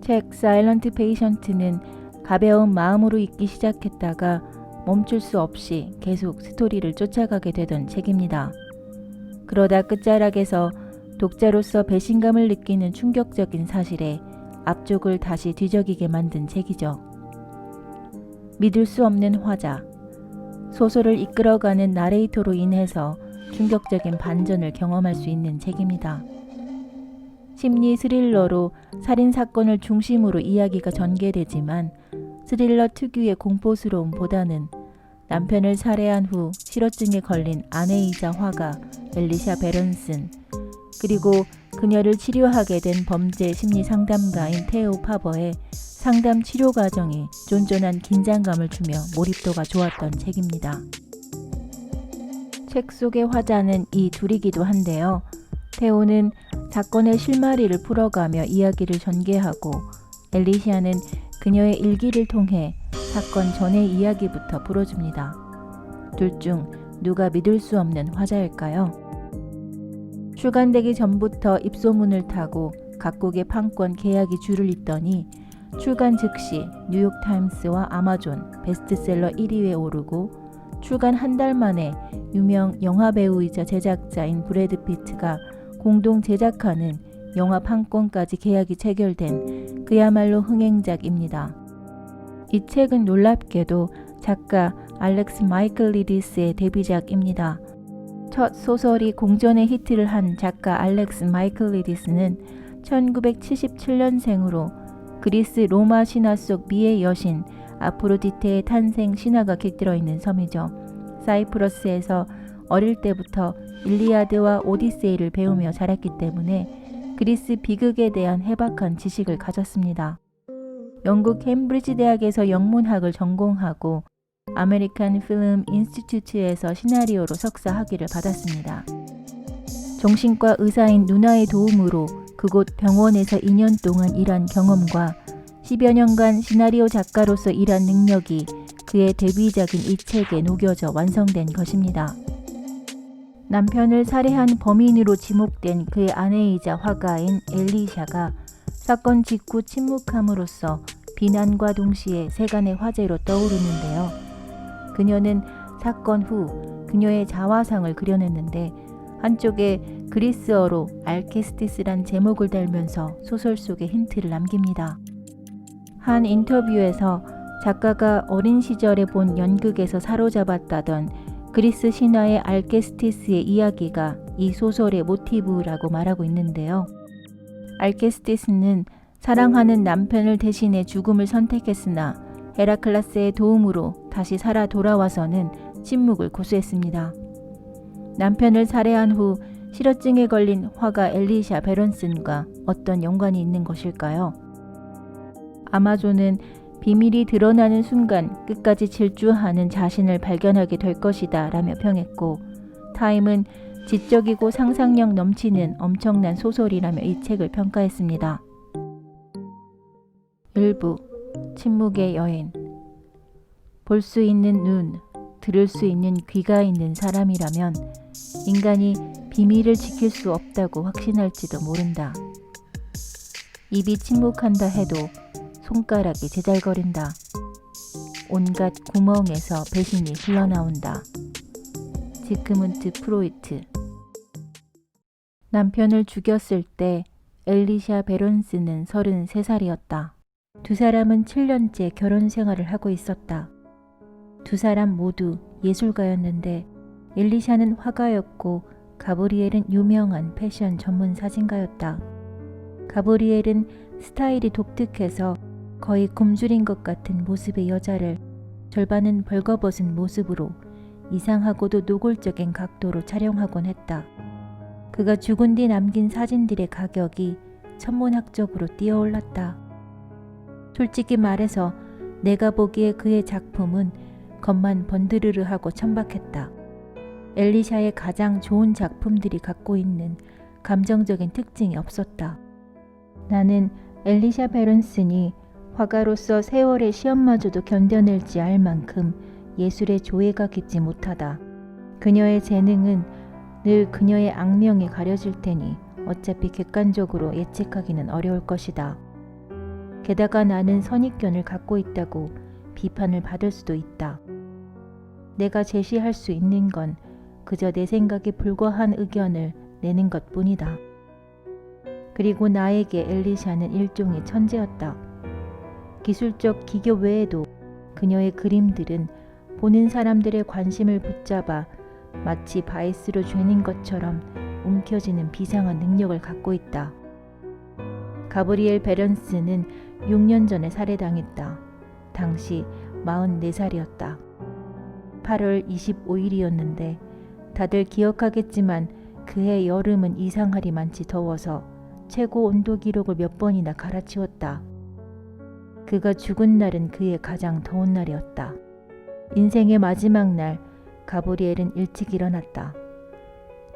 책 사일런트 페이션트는 가벼운 마음으로 읽기 시작했다가 멈출 수 없이 계속 스토리를 쫓아가게 되던 책입니다. 그러다 끝자락에서 독자로서 배신감을 느끼는 충격적인 사실에 앞쪽을 다시 뒤적이게 만든 책이죠. 믿을 수 없는 화자. 소설을 이끌어가는 나레이터로 인해서 충격적인 반전을 경험할 수 있는 책입니다. 심리 스릴러로 살인사건을 중심으로 이야기가 전개되지만 스릴러 특유의 공포스러움보다는 남편을 살해한 후 실어증에 걸린 아내이자 화가 엘리샤 베런슨, 그리고 그녀를 치료하게 된 범죄 심리 상담가인 테오 파버의 상담 치료 과정이 쫀쫀한 긴장감을 주며 몰입도가 좋았던 책입니다. 책 속의 화자는 이 둘이기도 한데요. 테오는 사건의 실마리를 풀어가며 이야기를 전개하고 엘리시아는 그녀의 일기를 통해 사건 전의 이야기부터 풀어줍니다. 둘 중 누가 믿을 수 없는 화자일까요? 출간되기 전부터 입소문을 타고 각국의 판권 계약이 줄을 잇더니 출간 즉시 뉴욕타임스와 아마존 베스트셀러 1위에 오르고 출간 한 달 만에 유명 영화배우이자 제작자인 브래드 피트가 공동 제작하는 영화 판권까지 계약이 체결된 그야말로 흥행작입니다. 이 책은 놀랍게도 작가 알렉스 마이클리디스의 데뷔작입니다. 첫 소설이 공전의 히트를 한 작가 알렉스 마이클리디스는 1977년생으로 그리스 로마 신화 속 미의 여신 아프로디테의 탄생 신화가 깃들어 있는 섬이죠. 사이프러스에서 어릴 때부터 일리아드와 오디세이를 배우며 자랐기 때문에 그리스 비극에 대한 해박한 지식을 가졌습니다. 영국 캠브리지 대학에서 영문학을 전공하고 아메리칸 필름 인스티튜트에서 시나리오로 석사 학위를 받았습니다. 정신과 의사인 누나의 도움으로 그곳 병원에서 2년 동안 일한 경험과 10여 년간 시나리오 작가로서 일한 능력이 그의 데뷔작인 이 책에 녹여져 완성된 것입니다. 남편을 살해한 범인으로 지목된 그의 아내이자 화가인 엘리샤가 사건 직후 침묵함으로써 비난과 동시에 세간의 화제로 떠오르는데요. 그녀는 사건 후 그녀의 자화상을 그려냈는데 한쪽에 그리스어로 알케스티스란 제목을 달면서 소설 속에 힌트를 남깁니다. 한 인터뷰에서 작가가 어린 시절에 본 연극에서 사로잡았다던 그리스 신화의 알케스티스의 이야기가 이 소설의 모티브라고 말하고 있는데요. 알케스티스는 사랑하는 남편을 대신해 죽음을 선택했으나 헤라클레스의 도움으로 다시 살아 돌아와서는 침묵을 고수했습니다. 남편을 살해한 후 실어증에 걸린 화가 엘리샤 베런슨과 어떤 연관이 있는 것일까요? 아마존은 비밀이 드러나는 순간 끝까지 질주하는 자신을 발견하게 될 것이다 라며 평했고, 타임은 지적이고 상상력 넘치는 엄청난 소설이라며 이 책을 평가했습니다. 일부 침묵의 여인. 볼 수 있는 눈, 들을 수 있는 귀가 있는 사람이라면 인간이 비밀을 지킬 수 없다고 확신할지도 모른다. 입이 침묵한다 해도 손가락이 제잘거린다. 온갖 구멍에서 배신이 흘러나온다. 지크문트 프로이트. 남편을 죽였을 때 엘리샤 베론스는 33살이었다. 두 사람은 7년째 결혼 생활을 하고 있었다. 두 사람 모두 예술가였는데 엘리샤는 화가였고 가브리엘은 유명한 패션 전문 사진가였다. 가브리엘은 스타일이 독특해서 거의 굶주린 것 같은 모습의 여자를 절반은 벌거벗은 모습으로 이상하고도 노골적인 각도로 촬영하곤 했다. 그가 죽은 뒤 남긴 사진들의 가격이 천문학적으로 뛰어올랐다. 솔직히 말해서 내가 보기에 그의 작품은 겉만 번드르르하고 천박했다. 엘리샤의 가장 좋은 작품들이 갖고 있는 감정적인 특징이 없었다. 나는 엘리샤 베런슨이 화가로서 세월의 시험마저도 견뎌낼지 알 만큼 예술의 조예가 깊지 못하다. 그녀의 재능은 늘 그녀의 악명이 가려질 테니 어차피 객관적으로 예측하기는 어려울 것이다. 게다가 나는 선입견을 갖고 있다고 비판을 받을 수도 있다. 내가 제시할 수 있는 건 그저 내 생각에 불과한 의견을 내는 것뿐이다. 그리고 나에게 엘리샤는 일종의 천재였다. 기술적 기교 외에도 그녀의 그림들은 보는 사람들의 관심을 붙잡아 마치 바이스로 죄는 것처럼 움켜쥐는 비상한 능력을 갖고 있다. 가브리엘 베런스는 6년 전에 살해당했다. 당시 44살이었다. 8월 25일이었는데 다들 기억하겠지만 그해 여름은 이상하리만치 더워서 최고 온도 기록을 몇 번이나 갈아치웠다. 그가 죽은 날은 그의 가장 더운 날이었다. 인생의 마지막 날 가브리엘은 일찍 일어났다.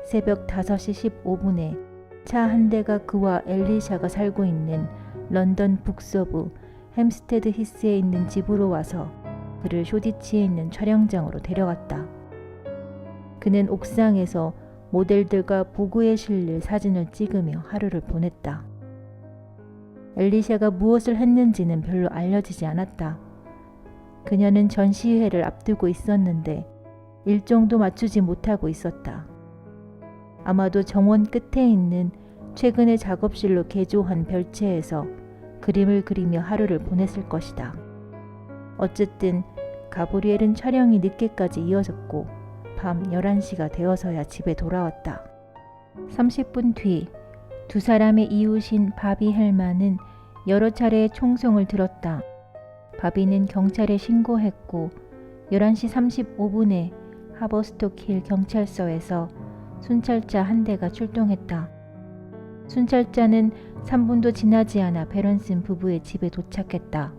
새벽 5시 15분에 차 한 대가 그와 엘리샤가 살고 있는 런던 북서부 햄스테드 히스에 있는 집으로 와서 그를 쇼디치에 있는 촬영장으로 데려갔다. 그는 옥상에서 모델들과 부구에 실릴 사진을 찍으며 하루를 보냈다. 엘리샤가 무엇을 했는지는 별로 알려지지 않았다. 그녀는 전시회를 앞두고 있었는데 일정도 맞추지 못하고 있었다. 아마도 정원 끝에 있는 최근에 작업실로 개조한 별채에서 그림을 그리며 하루를 보냈을 것이다. 어쨌든 가브리엘은 촬영이 늦게까지 이어졌고 밤 11시가 되어서야 집에 돌아왔다. 30분 뒤 두 사람의 이웃인 바비 헬만은 여러 차례의 총성을 들었다. 바비는 경찰에 신고했고 11시 35분에 하버스톡힐 경찰서에서 순찰차 한 대가 출동했다. 순찰차는 3분도 지나지 않아 베런슨 부부의 집에 도착했다.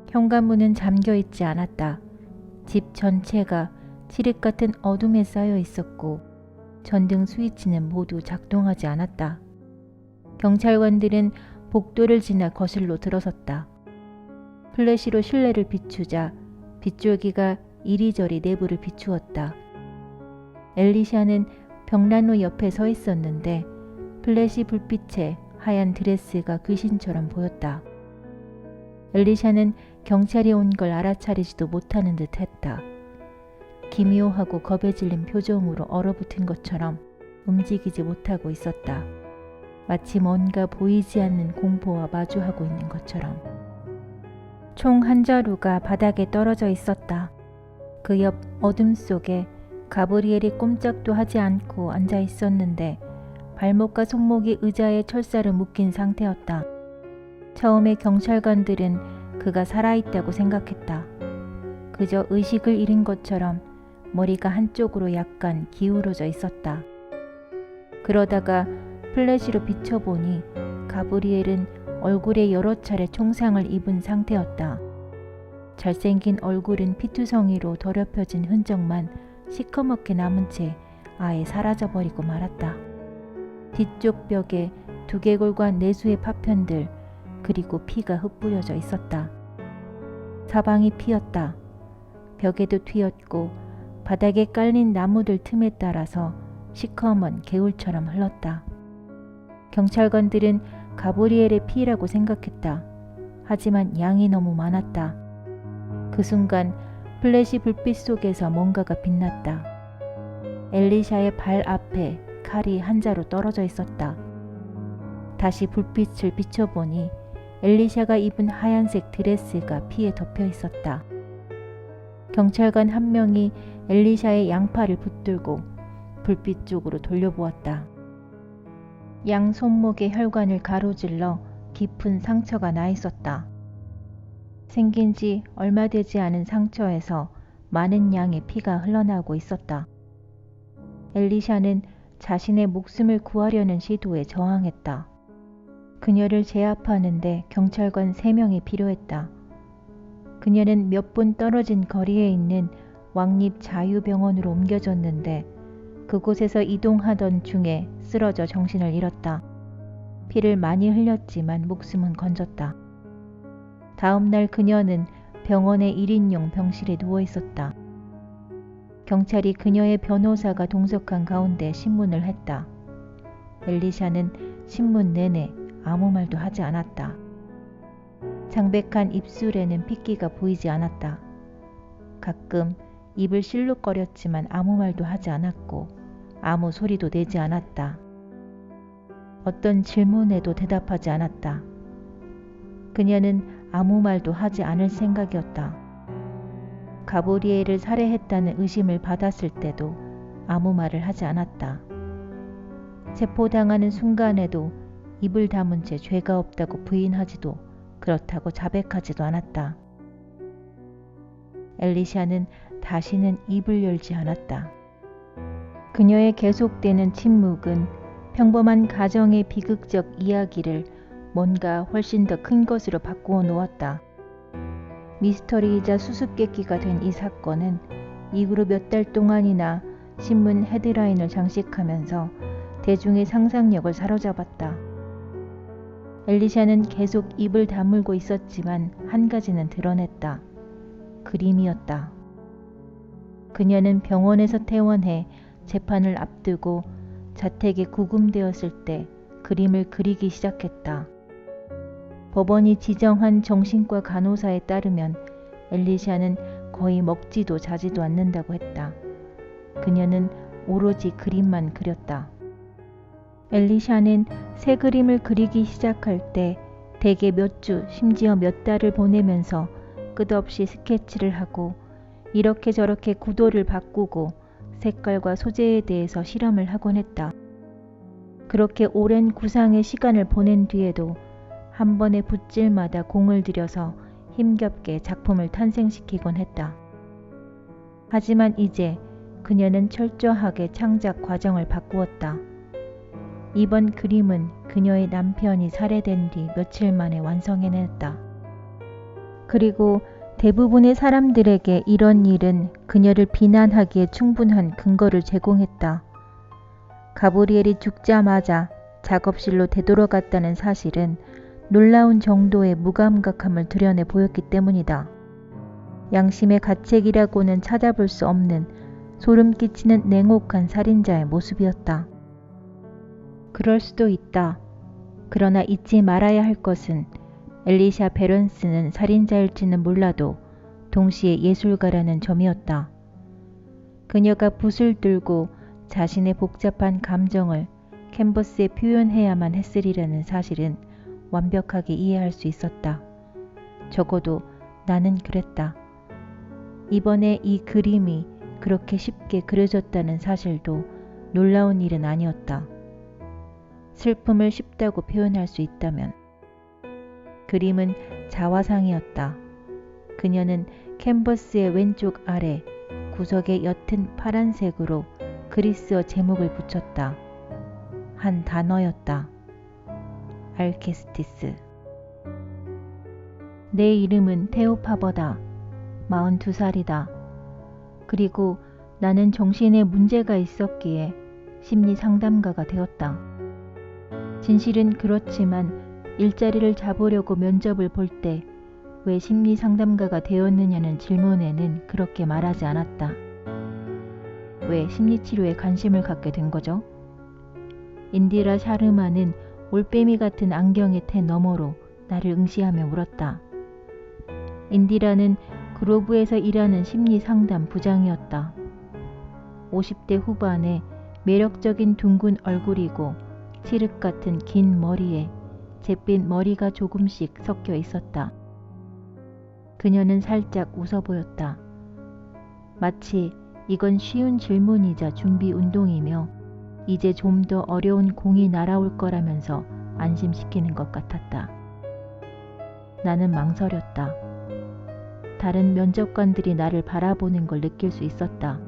현관문은 잠겨 있지 않았다. 집 전체가 칠흑 같은 어둠에 쌓여 있었고 전등 스위치는 모두 작동하지 않았다. 경찰관들은 복도를 지나 거실로 들어섰다. 플래시로 실내를 비추자 빗줄기가 이리저리 내부를 비추었다. 엘리샤는 벽난로 옆에 서 있었는데 플래시 불빛에 하얀 드레스가 귀신처럼 보였다. 엘리샤는 경찰이 온 걸 알아차리지도 못하는 듯 했다. 기묘하고 겁에 질린 표정으로 얼어붙은 것처럼 움직이지 못하고 있었다. 마치 뭔가 보이지 않는 공포와 마주하고 있는 것처럼. 총 한 자루가 바닥에 떨어져 있었다. 그 옆 어둠 속에 가브리엘이 꼼짝도 하지 않고 앉아 있었는데 발목과 손목이 의자에 철사를 묶인 상태였다. 처음에 경찰관들은 그가 살아있다고 생각했다. 그저 의식을 잃은 것처럼 머리가 한쪽으로 약간 기울어져 있었다. 그러다가 플래시로 비춰보니 가브리엘은 얼굴에 여러 차례 총상을 입은 상태였다. 잘생긴 얼굴은 피투성이로 더럽혀진 흔적만 시커멓게 남은 채 아예 사라져버리고 말았다. 뒤쪽 벽에 두개골과 내수의 파편들 그리고 피가 흩뿌려져 있었다. 사방이 피었다. 벽에도 튀었고 바닥에 깔린 나무들 틈에 따라서 시커먼 개울처럼 흘렀다. 경찰관들은 가브리엘의 피라고 생각했다. 하지만 양이 너무 많았다. 그 순간 플래시 불빛 속에서 뭔가가 빛났다. 엘리샤의 발 앞에 칼이 한 자루 떨어져 있었다. 다시 불빛을 비춰보니 엘리샤가 입은 하얀색 드레스가 피에 덮여 있었다. 경찰관 한 명이 엘리샤의 양팔을 붙들고 불빛 쪽으로 돌려보았다. 양 손목의 혈관을 가로질러 깊은 상처가 나 있었다. 생긴 지 얼마 되지 않은 상처에서 많은 양의 피가 흘러나오고 있었다. 엘리샤는 자신의 목숨을 구하려는 시도에 저항했다. 그녀를 제압하는데 경찰관 3명이 필요했다. 그녀는 몇 분 떨어진 거리에 있는 왕립 자유병원으로 옮겨졌는데 그곳에서 이동하던 중에 쓰러져 정신을 잃었다. 피를 많이 흘렸지만 목숨은 건졌다. 다음 날 그녀는 병원의 1인용 병실에 누워 있었다. 경찰이 그녀의 변호사가 동석한 가운데 신문을 했다. 엘리샤는 신문 내내 아무 말도 하지 않았다. 창백한 입술에는 핏기가 보이지 않았다. 가끔 입을 실룩거렸지만 아무 말도 하지 않았고 아무 소리도 내지 않았다. 어떤 질문에도 대답하지 않았다. 그녀는 아무 말도 하지 않을 생각이었다. 가브리엘을 살해했다는 의심을 받았을 때도 아무 말을 하지 않았다. 체포당하는 순간에도 입을 다문 채 죄가 없다고 부인하지도 그렇다고 자백하지도 않았다. 엘리샤는 다시는 입을 열지 않았다. 그녀의 계속되는 침묵은 평범한 가정의 비극적 이야기를 뭔가 훨씬 더 큰 것으로 바꾸어 놓았다. 미스터리이자 수수께끼가 된 이 사건은 이후로 몇 달 동안이나 신문 헤드라인을 장식하면서 대중의 상상력을 사로잡았다. 엘리샤는 계속 입을 다물고 있었지만 한 가지는 드러냈다. 그림이었다. 그녀는 병원에서 퇴원해 재판을 앞두고 자택에 구금되었을 때 그림을 그리기 시작했다. 법원이 지정한 정신과 간호사에 따르면 엘리샤는 거의 먹지도 자지도 않는다고 했다. 그녀는 오로지 그림만 그렸다. 엘리샤는 새 그림을 그리기 시작할 때 대개 몇 주, 심지어 몇 달을 보내면서 끝없이 스케치를 하고 이렇게 저렇게 구도를 바꾸고 색깔과 소재에 대해서 실험을 하곤 했다. 그렇게 오랜 구상의 시간을 보낸 뒤에도 한 번의 붓질마다 공을 들여서 힘겹게 작품을 탄생시키곤 했다. 하지만 이제 그녀는 철저하게 창작 과정을 바꾸었다. 이번 그림은 그녀의 남편이 살해된 뒤 며칠 만에 완성해냈다. 그리고 대부분의 사람들에게 이런 일은 그녀를 비난하기에 충분한 근거를 제공했다. 가브리엘이 죽자마자 작업실로 되돌아갔다는 사실은 놀라운 정도의 무감각함을 드러내 보였기 때문이다. 양심의 가책이라고는 찾아볼 수 없는 소름 끼치는 냉혹한 살인자의 모습이었다. 그럴 수도 있다. 그러나 잊지 말아야 할 것은 엘리샤 베런스는 살인자일지는 몰라도 동시에 예술가라는 점이었다. 그녀가 붓을 들고 자신의 복잡한 감정을 캔버스에 표현해야만 했으리라는 사실은 완벽하게 이해할 수 있었다. 적어도 나는 그랬다. 이번에 이 그림이 그렇게 쉽게 그려졌다는 사실도 놀라운 일은 아니었다. 슬픔을 쉽다고 표현할 수 있다면. 그림은 자화상이었다. 그녀는 캔버스의 왼쪽 아래 구석에 옅은 파란색으로 그리스어 제목을 붙였다. 한 단어였다. 알케스티스. 내 이름은 테오파버다. 42살이다. 그리고 나는 정신에 문제가 있었기에 심리 상담가가 되었다. 진실은 그렇지만 일자리를 잡으려고 면접을 볼 때 왜 심리 상담가가 되었느냐는 질문에는 그렇게 말하지 않았다. 왜 심리치료에 관심을 갖게 된 거죠? 인디라 샤르마는 올빼미 같은 안경의 테 너머로 나를 응시하며 물었다. 인디라는 그로브에서 일하는 심리 상담 부장이었다. 50대 후반에 매력적인 둥근 얼굴이고 칠흑 같은 긴 머리에 잿빛 머리가 조금씩 섞여 있었다. 그녀는 살짝 웃어 보였다. 마치 이건 쉬운 질문이자 준비 운동이며 이제 좀 더 어려운 공이 날아올 거라면서 안심시키는 것 같았다. 나는 망설였다. 다른 면접관들이 나를 바라보는 걸 느낄 수 있었다.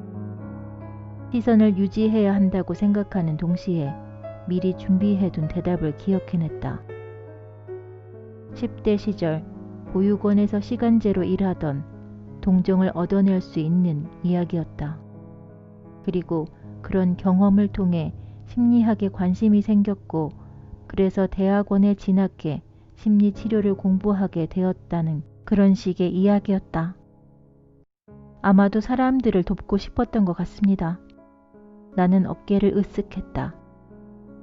시선을 유지해야 한다고 생각하는 동시에 미리 준비해둔 대답을 기억해냈다. 10대 시절 보육원에서 시간제로 일하던 동정을 얻어낼 수 있는 이야기였다. 그리고 그런 경험을 통해 심리학에 관심이 생겼고 그래서 대학원에 진학해 심리치료를 공부하게 되었다는 그런 식의 이야기였다. 아마도 사람들을 돕고 싶었던 것 같습니다. 나는 어깨를 으쓱했다.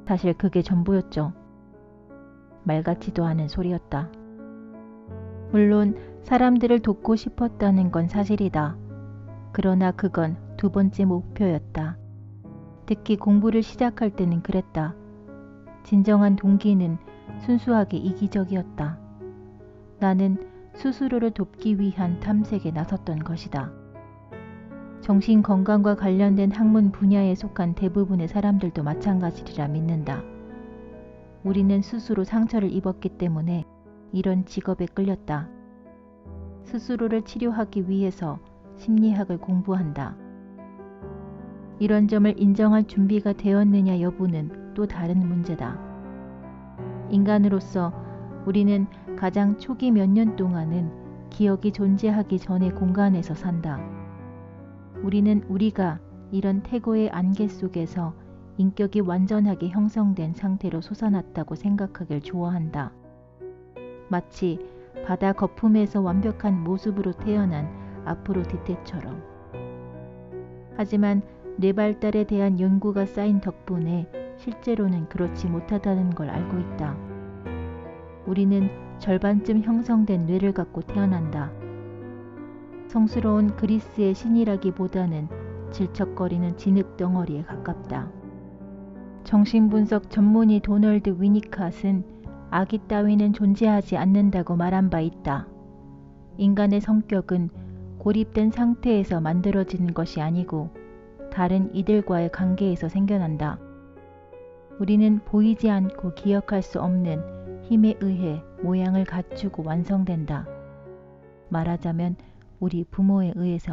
사실 그게 전부였죠. 말 같지도 않은 소리였다. 물론 사람들을 돕고 싶었다는 건 사실이다. 그러나 그건 두 번째 목표였다. 특히 공부를 시작할 때는 그랬다. 진정한 동기는 순수하게 이기적이었다. 나는 스스로를 돕기 위한 탐색에 나섰던 것이다. 정신건강과 관련된 학문 분야에 속한 대부분의 사람들도 마찬가지리라 믿는다. 우리는 스스로 상처를 입었기 때문에 이런 직업에 끌렸다. 스스로를 치료하기 위해서 심리학을 공부한다. 이런 점을 인정할 준비가 되었느냐 여부는 또 다른 문제다. 인간으로서 우리는 가장 초기 몇 년 동안은 기억이 존재하기 전의 공간에서 산다. 우리는 우리가 이런 태고의 안개 속에서 인격이 완전하게 형성된 상태로 솟아났다고 생각하길 좋아한다. 마치 바다 거품에서 완벽한 모습으로 태어난 아프로디테처럼. 하지만 뇌 발달에 대한 연구가 쌓인 덕분에 실제로는 그렇지 못하다는 걸 알고 있다. 우리는 절반쯤 형성된 뇌를 갖고 태어난다. 성스러운 그리스의 신이라기보다는 질척거리는 진흙덩어리에 가깝다. 정신분석 전문의 도널드 위니캇은 아기 따위는 존재하지 않는다고 말한 바 있다. 인간의 성격은 고립된 상태에서 만들어지는 것이 아니고 다른 이들과의 관계에서 생겨난다. 우리는 보이지 않고 기억할 수 없는 힘에 의해 모양을 갖추고 완성된다. 말하자면 우리 부모에 의해서.